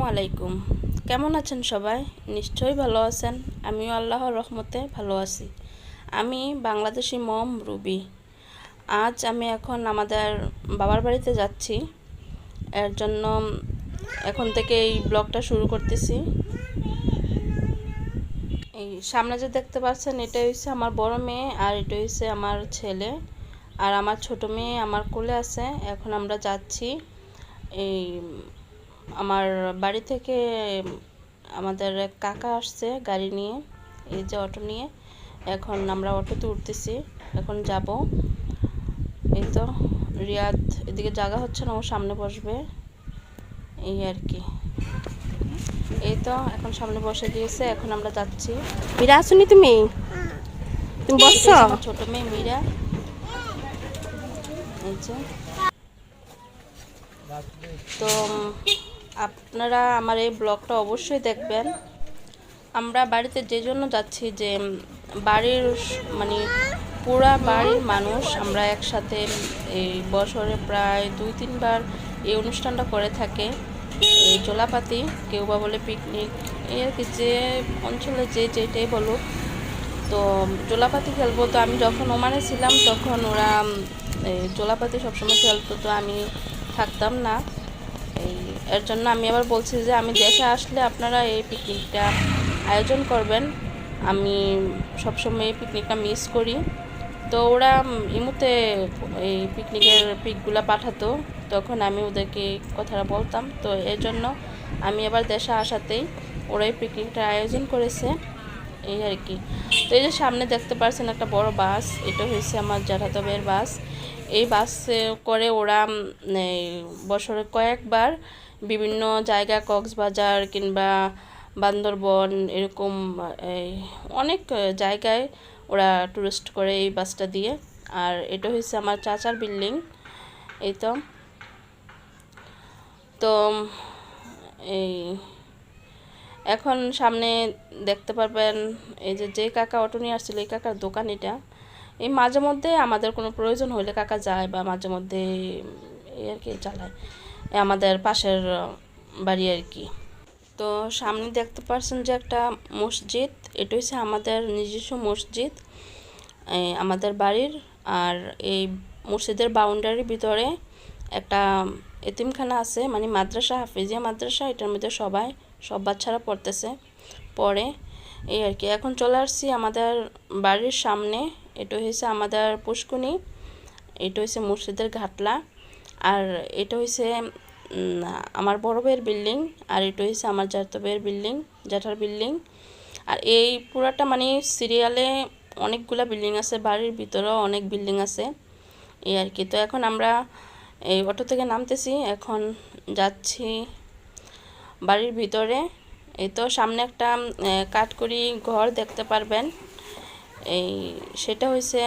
আসসালামু আলাইকুম। কেমন আছেন সবাই? নিশ্চয়ই ভালো আছেন। আমিও আল্লাহর রহমতে ভালো আছি। আমি বাংলাদেশি মম রুবি। আজ আমি এখন আমাদের বাবার বাড়িতে যাচ্ছি। এর জন্য এখন থেকে এই ব্লগটা শুরু করতেছি। এই সামনে যে দেখতে পাচ্ছেন এটা হচ্ছে আমার বড় মেয়ে আর এটা হচ্ছে আমার ছেলে আর আমার ছোট মেয়ে আমার কোলে আছে। এখন আমরা যাচ্ছি এই আমার বাড়ি থেকে। আমাদের এক কাকা আসছে গাড়ি নিয়ে, এই যে অটো নিয়ে। এখন আমরা অটোতে উঠতেছি, এখন যাব। এই তো রিয়াদ এদিকে জায়গা হচ্ছে না, ও সামনে বসবে এই আর কি। এই তো এখন সামনে বসে দিয়েছে, এখন আমরা যাচ্ছি। মীরা আসুনি তুমি বসছো? আমার ছোট মেয়ে মীরা। এই যে তো আপনারা আমার এই ব্লগটা অবশ্যই দেখবেন। আমরা বাড়িতে যে জন্য যাচ্ছি যে বাড়ির মানে পুরা বাড়ির মানুষ আমরা একসাথে এই বছরে প্রায় 2-3 বার এই অনুষ্ঠানটা করে থাকে। এই জোলাপাতি, কেউ বা বলে পিকনিক, এই আর কি, যে অঞ্চলে যে যেটাই বলুক। তো জোলাপাতি খেলবো। তো আমি যখন ওমানে ছিলাম তখন ওরা জোলাপাতি সবসময় খেলতো, তো আমি থাকতাম না। এর জন্য আমি আবার বলছি যে আমি দেশে আসলে আপনারা এই পিকনিকটা আয়োজন করবেন। আমি সবসময় এই পিকনিকটা মিস করি। তো ওরা ইমুতে এই পিকনিকের পিকগুলো পাঠাতো, তখন আমি ওদেরকে কথাটা বলতাম। তো এর জন্য আমি আবার দেশে আসাতেই ওরা এই পিকনিকটা আয়োজন করেছে এই আর কি। তো এই যে সামনে দেখতে পাচ্ছেন একটা বড় বাস, এটা হয়েছে আমার জ্যাঠাতো ভাইয়ের বাস। এই বাসে করে ওরা বছরে কয়েকবার বিভিন্ন জায়গা, কক্সবাজার কিংবা বান্দরবন, এরকম অনেক জায়গায় ওরা টুরিস্ট করে এই বাসটা দিয়ে। আর এটা হচ্ছে আমার চাচার বিল্ডিং। এই তো তো এই এখন সামনে দেখতে পারবেন এই যে যে কাকা অটো নিয়ে আসছিল, এই কাকার দোকান এটা। এই মাঝে মধ্যে আমাদের কোনো প্রয়োজন হলে কাকা যায়, বা মাঝে মধ্যে এই আর কি চালায়, আমাদের পাশের বাড়ি আর কি। তো সামনে দেখতে পাচ্ছেন যে একটা মসজিদ, এটা হচ্ছে আমাদের নিজস্ব মসজিদ আমাদের বাড়ির। আর এই মসজিদের বাউন্ডারির ভিতরে একটা এতিমখানা আছে, মানে মাদ্রাসা, হাফিজিয়া মাদ্রাসা। এটার মধ্যে সব বাচ্চারা পড়ে এই আর কি। এখন চলে আসছি আমাদের বাড়ির সামনে। এটা হয়েছে আমাদের পুষ্কুনি, এটা হচ্ছে মসজিদের ঘাটলা। আর এটা হচ্ছে আমার বড় ভাইয়ের বিল্ডিং, আর এটা হচ্ছে আমার জ্যাঠা ভাইয়ের বিল্ডিং, জ্যাঠার বিল্ডিং। আর এই পুরাটা মানে সিরিয়ালে অনেকগুলা বিল্ডিং আছে, বাড়ির ভিতরেও অনেক বিল্ডিং আছে এই আর কি। তো এখন আমরা এই অটো থেকে নামতেছি, এখন যাচ্ছি বাড়ির ভিতরে। এই তো সামনে একটা কাঠকড়ি ঘর দেখতে পারবেন। সেটা হয়েছে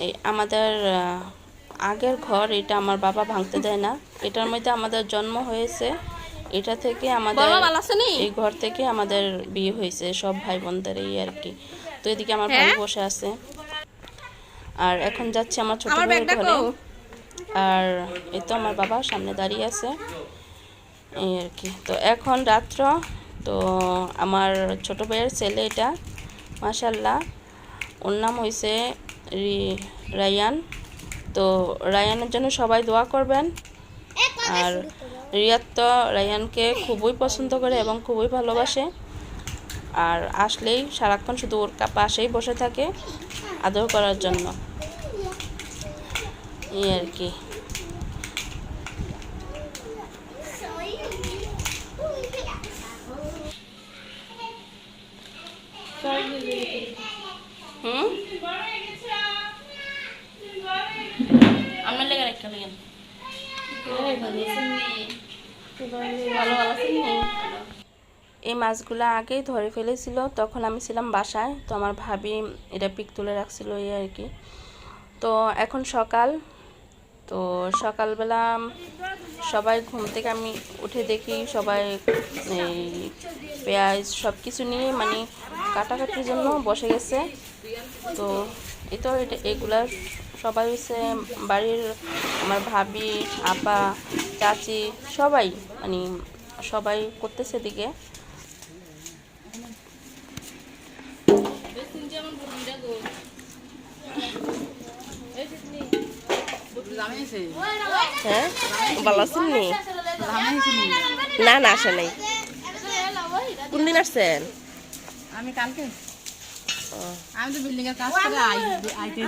এই আমাদের আগের ঘর। এটা আমার বাবা ভাঙতে দেয় না, এটার মধ্যে আমাদের জন্ম হয়েছে, এটা থেকে আমাদের এই ঘর থেকে আমাদের বিয়ে হয়েছে সব ভাই বোনদের এই আর কি। তো এদিকে আমার ভাই বসে আছে, আর এখন যাচ্ছে আমার ছোট ভাইয়ের ঘরে। আর এই তো আমার বাবা সামনে দাঁড়িয়ে আছে এই আর কি। তো এখন রাত্র, তো আমার ছোট ভাইয়ের ছেলে এটা, মাশাআল্লাহ, ওর নাম হয়েছে রায়ান। তো রায়ানের জন্য সবাই দোয়া করবেন। আর রিয়াদ তো রায়ানকে খুবই পছন্দ করে এবং খুবই ভালোবাসে, আর আসলেই সারাক্ষণ শুধু ওর পাশেই বসে থাকে আদর করার জন্য এই আর কি। আমার লেগে রেখে লেগেন এই মাছগুলো আগেই ধরে ফেলেছিল, তখন আমি ছিলাম বাসায়। তো আমার ভাবি এটা পিক তুলে রাখছিল এই আর কি। তো এখন সকাল, তো সকালবেলা সবাই ঘুম থেকে আমি উঠে দেখি সবাই এই পেঁয়াজ সব কিছু নিয়ে মানে কাটাকাটির জন্য বসে গেছে। তো এই তো এগুলা সবাই হচ্ছে বাড়ির, আমার ভাবি, আপা, চাচি, সবাই মানে সবাই করতেছে এদিকে। হ্যাঁ ভালো আছেন নি? না না আসে নাই। কোন দিন আসছেন? আমি কালকে আমি তো বিল্ডিং এর কাজ করে আইতে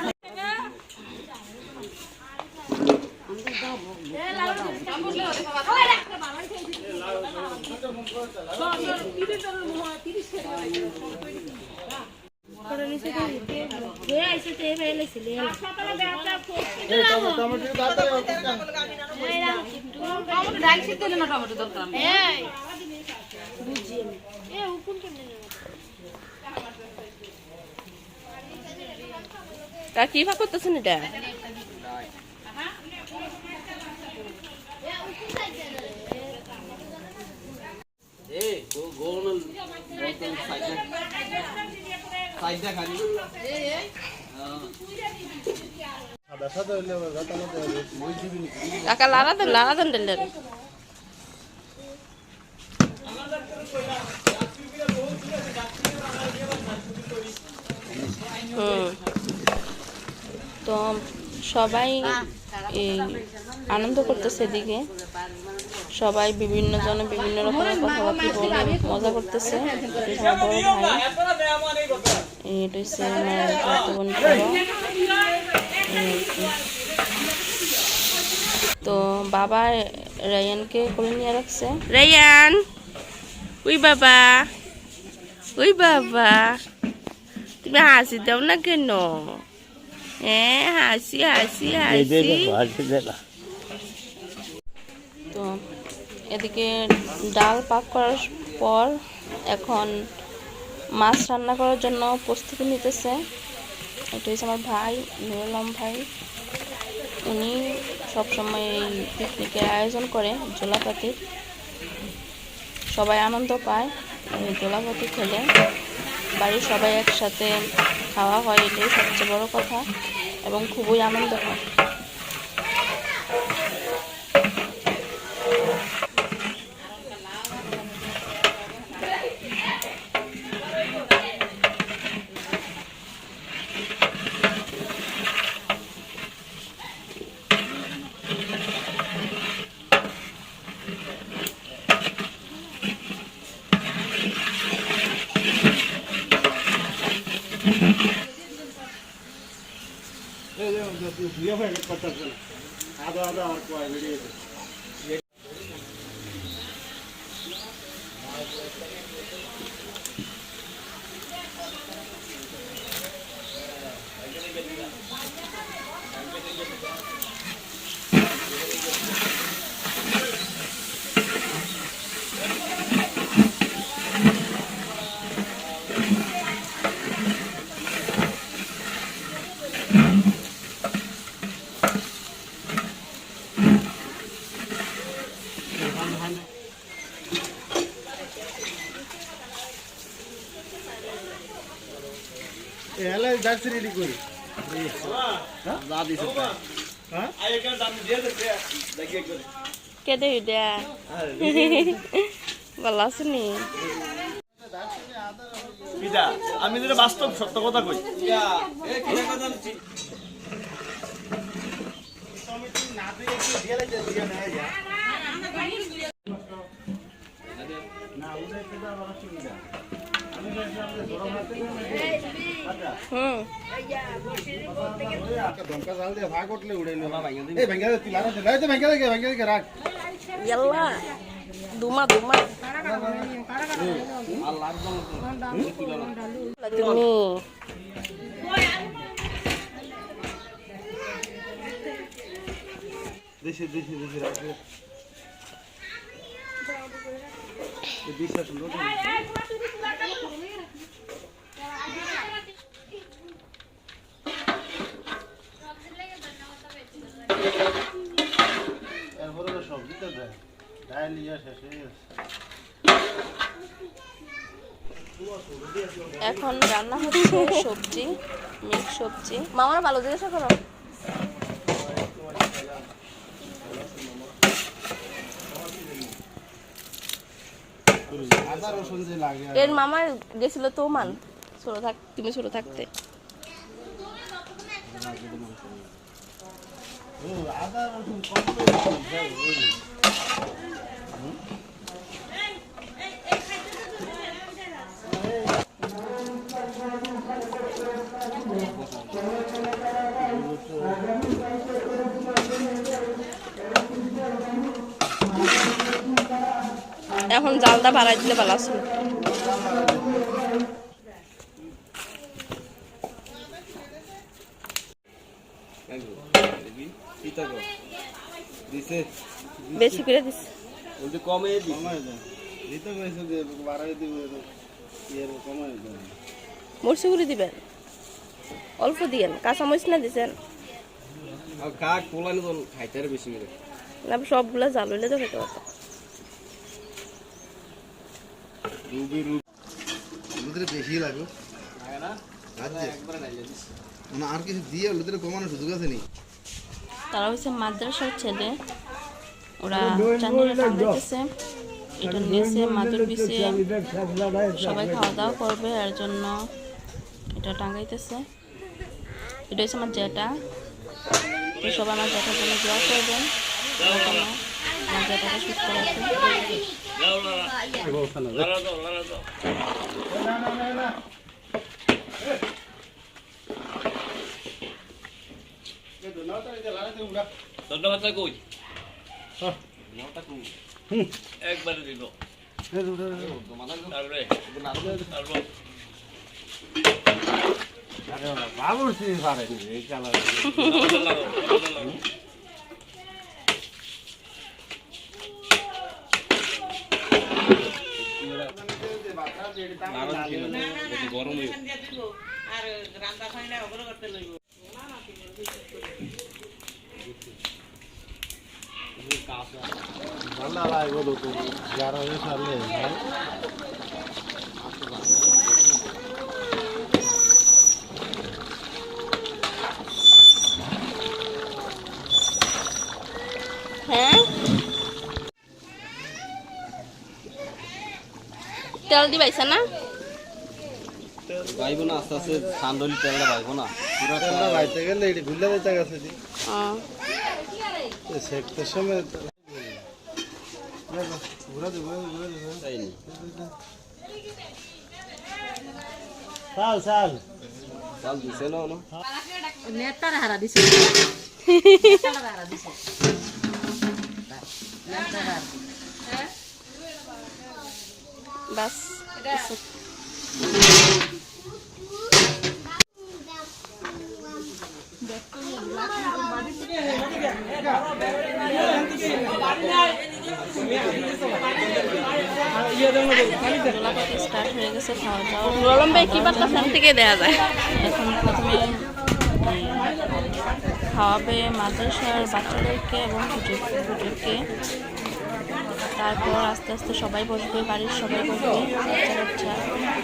কি ভাগ করতেছেন এটা? কাকা লারা দেন দিলেন। তো সবাই এই আনন্দ করতেছে এদিকে, সবাই বিভিন্ন জনে বিভিন্ন রকমের কথাবার্তা বলে মজা করতেছে। আমার বড় ভাই, এটা হচ্ছে আমার বোন। তো বাবা রায়ানকে কোলে নিয়ে রাখছে। রায়ান ওই বাবা, ওই বাবা, তুমি হাসি দাও না কেন? হ্যাঁ হাসি হাসি হাসি। তো এদিকে ডাল পাক করার পর এখন মাছ রান্না করার জন্য প্রস্তুতি নিতেছে। এটা হচ্ছে আমার ভাই নুরুল ভাই। উনি সবসময় এই পিকনিকের আয়োজন করে জোলাপাতির। সবাই আনন্দ পায় এই জোলাপাতি খেলে, বাড়ির সবাই একসাথে খাওয়া হয়, এটাই সবচেয়ে বড় কথা এবং খুবই আনন্দ হয়। কেদে ভালো আছেনি? আমি যেটা বাস্তব সত্য কথা কই। দেশে দেশে দেশে রাখবে বিশ্বাস এরপরে সবজিতে দেয় ডাল ইয়া শেষ হয়ে গেছে। এখন রান্না হচ্ছে সবজি, মিক্স সবজি। মামার ভালো জিজ্ঞাসা করো। রসুন যে লাগে এর মামা গেছিল তো মান ছোট থাক তুমি ছোট থাকতে। ও আদা রসুন কম করে এখন জালটা বাড়াই দিলে ভালো আছে। বেশি করে দিস কমাই দেন দিতে কইছে যে বাড়াই দিব এর কমাই দেন মরচি গুঁড়ি দিবেন অল্প দিয়েন কাঁচামরিচ না দিছেন কাক পোলানি তো খাইতে আর বেশি করে না সবগুলা জাল হইলে তো খেতে পারতো। বেশি লাগবে না আর কিছু দিয়ে ওদের কমানোর সুযোগ আছে নি। তারা হচ্ছে মাদ্রাসার ছেলে, ওরা চান্দিনা টাঙ্গাইতেছে, এটা নিচে মাদুর বিছিয়ে সবাই খাওয়া দাওয়া করবে এর জন্য এটা টাঙ্গাইতেছে। এটা হচ্ছে আমার জ্যাঠা, তো সবাই আমার জ্যাঠার জন্য দোয়া করবেন, আমার জ্যাঠাকে সুস্থ রাখে। একবারে দিল বাবুর্চি পারেনি এই কালার গরম আর রান্না খাইলে ওগুলো করতে লইব ভালো লাগবে তো যারা সারলে হ্যাঁ তেল দিবাইছে না বাইব না আস্তে আস্তে সান্দলি তেলটা বাইব না পুরো তেলটা বাইতে গেলে এটি ভুলে যেতে গেছে দি সেকতে সময় ঘুরা দেবো তাই নি চাল চাল চাল দিছে না না নেতার হারা দিছে নেতার হারা দিছে বাস স্টার্ট হয়ে গেছে খাওয়া দাওয়া। গরম ভাই কি বার্তা ফোন থেকে দেওয়া যায়। এখন প্রথমে খাওয়াবে মাদ্রাসার বাচ্চাদেরকে এবং হুজুরকে, তারপর আস্তে আস্তে সবাই বসবে, বাড়ির সবাই বসবে, বাচ্চা বাচ্চা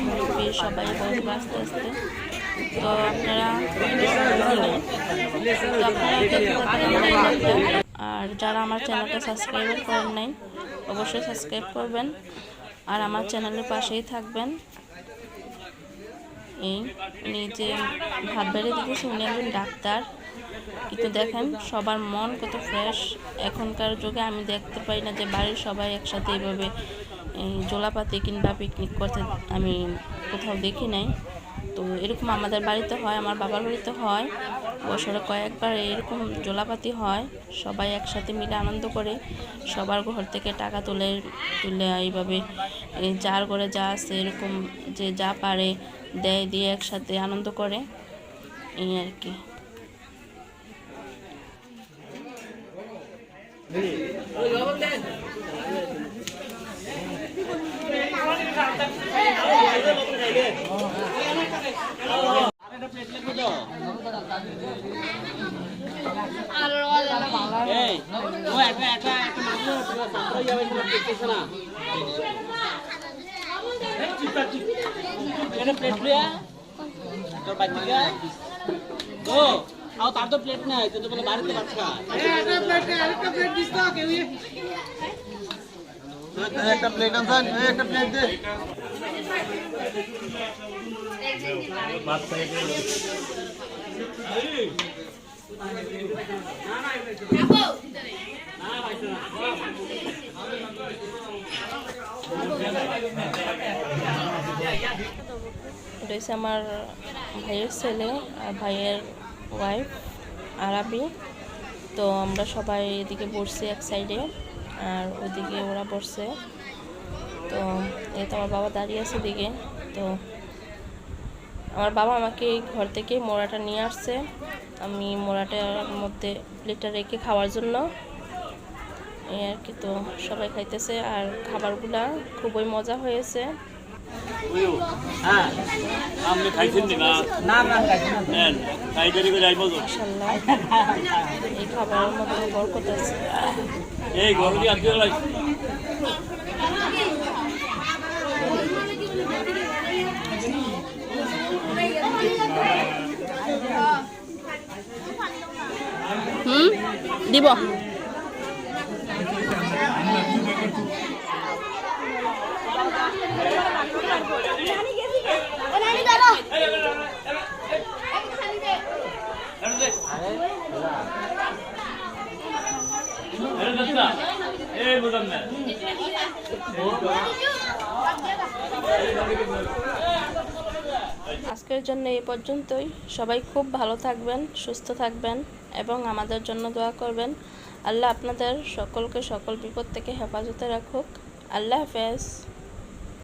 মুরব্বী সবাই বসবে আস্তে আস্তে। তো আপনারা আর যারা আমার চ্যানেলটা সাবস্ক্রাইব করেন নাই অবশ্যই সাবস্ক্রাইব করবেন আর আমার চ্যানেলের পাশেই থাকবেন। এই উনি যে ভাত বেড়ে দিতেছে উনি একজন ডাক্তার, কিন্তু দেখেন সবার মন কত ফ্রেশ। এখনকার যুগে আমি দেখতে পাই না যে বাড়ির সবাই একসাথে এইভাবে জোলাপাতি কিংবা পিকনিক করতে আমি কোথাও দেখি নাই। তো এরকম আমাদের বাড়িতে হয়, আমার বাবার বাড়িতে হয়, বছরে কয়েকবার এরকম জোলাপাতি হয়, সবাই একসাথে মিলে আনন্দ করে, সবার ঘর থেকে টাকা তুলে এইভাবে যার ঘরে যা আছে এরকম যে যা পারে দেয়, দিয়ে একসাথে আনন্দ করে, এই আর কি। তার তো প্লেট নাই তুই তো বলে বাড়িতে বাচ্চা একটা প্লেট আনছেন, একটা প্লেট দে। এটা হচ্ছে আমার ভাইয়ের ছেলে আর ভাইয়ের ওয়াইফ আরাবি। তো আমরা সবাই এদিকে বসছি এক সাইডে, আর ওদিকে ওরা বসছে। তো এই তো আমার বাবা দাঁড়িয়ে আছে এদিকে। তো আমার বাবা আমাকে এই ঘর থেকে মোড়াটা নিয়ে আসছে, আমি মোড়াটার মধ্যে প্লেটটা রেখে খাওয়ার জন্য। এই আর কি। তো সবাই খাইতেছে, আর খাবারগুলা খুবই মজা হয়েছে। হ্যাঁ আপনি খাইছেন না? না না খাইছেন না। খাই দেরি করে যাইবো তো মাশাআল্লাহ, এই খাবারের মধ্যে বরকত আছে। এই গরুটি আর কি লাই দিব। আজকের জন্য এই পর্যন্তই। সবাই খুব ভালো থাকবেন, সুস্থ থাকবেন এবং আমাদের জন্য দোয়া করবেন। আল্লাহ আপনাদের সকলকে সকল বিপদ থেকে হেফাজতে রাখুক। আল্লাহ হাফেজ।